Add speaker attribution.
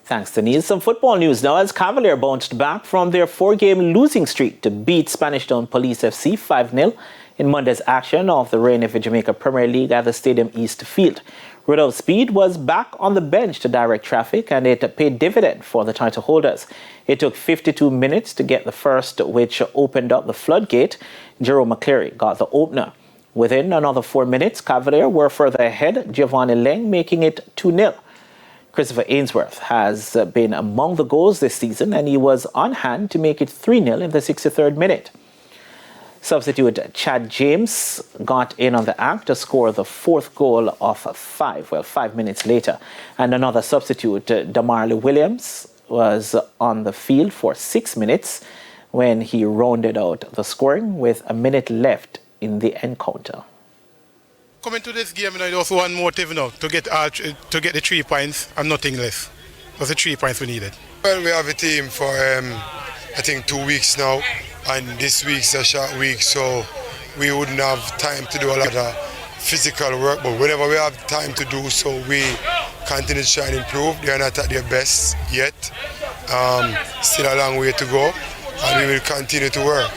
Speaker 1: Thanks, Denise. Some football news now as Cavalier bounced back from their 4-game losing streak to beat Spanish Town Police FC 5-0 in Monday's action of the reigning Jamaica Premier League at the Stadium East Field. Rudolph Speed was back on the bench to direct traffic, and it paid dividend for the title holders. It took 52 minutes to get the first, which opened up the floodgate. Jerome McCleary got the opener. Within another 4 minutes, Cavalier were further ahead, Giovanni Leng making it 2-0. Christopher Ainsworth has been among the goals this season, and he was on hand to make it 3-0 in the 63rd minute. Substitute Chad James got in on the act to score the fourth goal of 5 minutes later. And another substitute, Damarley Williams, was on the field for 6 minutes when he rounded out the scoring with a minute left in the encounter.
Speaker 2: Coming to this game, it was one motive to get the 3 points and nothing less. It was the 3 points we needed.
Speaker 3: Well, we have a team for I think 2 weeks now, and this week's a short week, so we wouldn't have time to do a lot of physical work. But whenever we have time to do so, we continue to try and improve. They are not at their best yet. Still a long way to go, and we will continue to work.